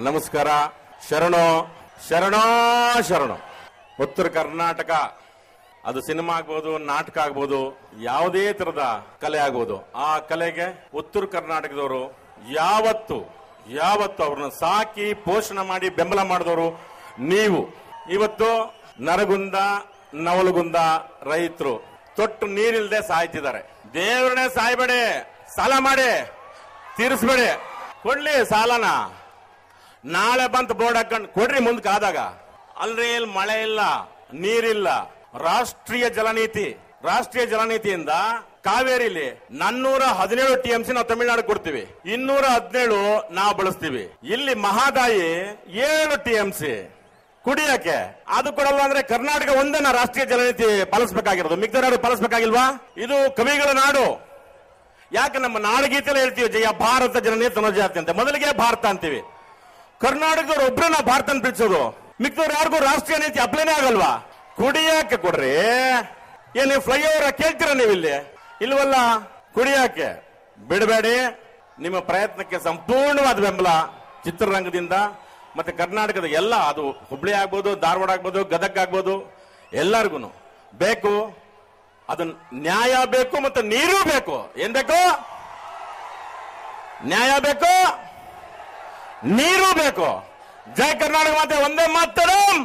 ನಮಸ್ಕಾರ. ಶರಣೋ ಶರಣೋ ಶರಣೋ. ಉತ್ತರ ಕರ್ನಾಟಕ ಅದು ಸಿನಿಮಾ ಆಗ್ಬೋದು, ನಾಟಕ ಆಗ್ಬೋದು, ಯಾವುದೇ ತರದ ಕಲೆ ಆಗ್ಬೋದು, ಆ ಕಲೆಗೆ ಉತ್ತರ ಕರ್ನಾಟಕದವರು ಯಾವತ್ತು ಅವ್ರನ್ನ ಸಾಕಿ ಪೋಷಣೆ ಮಾಡಿ ಬೆಂಬಲ ಮಾಡಿದವರು ನೀವು. ಇವತ್ತು ನರಗುಂದ ನವಲಗುಂದ ರೈತರು ತೊಟ್ಟು ನೀರಿಲ್ದೆ ಸಾಯ್ತಿದ್ದಾರೆ. ದೇವ್ರನ್ನೇ ಸಾಯ್ಬೇಡಿ, ಸಾಲ ಮಾಡಿ ತೀರಿಸ್ಬೇಡಿ. ಕೊಡ್ಲಿ ಸಾಲನ, ನಾಳೆ ಬಂತ ಬೋರ್ಡ್ ಹಾಕೊಂಡು ಕೊಡ್ರಿ ಮುಂದಕ್ಕೆ ಆದಾಗ. ಅಲ್ರಿ ಇಲ್ಲಿ ಮಳೆ ಇಲ್ಲ, ನೀರಿಲ್ಲ. ರಾಷ್ಟ್ರೀಯ ಜಲನೀತಿಯಿಂದ ಕಾವೇರಿಲಿ 417 TMC ನಾವು ತಮಿಳುನಾಡು ಕೊಡ್ತೀವಿ, 217 ನಾವು ಬಳಸ್ತೀವಿ. ಇಲ್ಲಿ ಮಹಾದಾಯಿ 7 TMC ಕುಡಿಯಕ್ಕೆ. ಅದು ಕೊಡಲ್ಲ ಅಂದ್ರೆ ಕರ್ನಾಟಕ ಒಂದೇನ ರಾಷ್ಟ್ರೀಯ ಜಲನೀತಿ ಪಾಲಿಸಬೇಕಾಗಿರೋದು, ಮಿಕ್ತ ನಾಡು ಪಾಲಿಸಬೇಕಾಗಿಲ್ವಾ? ಇದು ಕವಿಗಳ ನಾಡು. ಯಾಕೆ ನಮ್ಮ ನಾಡಗೀತೆಲ್ಲ ಹೇಳ್ತೀವಿ, ಜಯ ಭಾರತ ಜನನೀತಿ ತನುಜಾತಿ ಅಂತ. ಮೊದಲಿಗೆ ಭಾರತ ಅಂತೀವಿ. ಕರ್ನಾಟಕದವ್ರು ಒಬ್ರು ನಾವು ಭಾರತ ಪ್ರೀತಿಸೋದು, ಮಿಕ್ತವ್ರು ಯಾರಿಗೂ ರಾಷ್ಟ್ರೀಯ ನೀತಿ ಅಪ್ಲೈನೇ ಆಗಲ್ವಾ? ಕುಡಿಯಕ್ಕೆ ಕೊಡ್ರಿ. ಏನು ಫ್ಲೈಓವರ್ ಕೇಳ್ತೀರ ನೀವು? ಇಲ್ಲಿ ಇಲ್ವಲ್ಲ. ಕುಡಿಯಕ್ಕೆ ಬಿಡಬೇಡಿ. ನಿಮ್ಮ ಪ್ರಯತ್ನಕ್ಕೆ ಸಂಪೂರ್ಣವಾದ ಬೆಂಬಲ ಚಿತ್ರರಂಗದಿಂದ ಮತ್ತೆ ಕರ್ನಾಟಕದ ಎಲ್ಲ, ಅದು ಹುಬ್ಳಿ ಆಗ್ಬೋದು, ಧಾರವಾಡ ಆಗ್ಬೋದು, ಗದಗ ಆಗ್ಬೋದು, ಎಲ್ಲರಿಗೂ ಬೇಕು. ಅದು ನ್ಯಾಯ ಬೇಕು ಮತ್ತು ನೀರು ಬೇಕು. ಏನ್ ಬೇಕು? ನ್ಯಾಯ ಬೇಕು, ನೀರು ಬೇಕು. ಜೈ ಕರ್ನಾಟಕ ಮಾತೆ, ಒಂದೇ ಮಾತರಂ.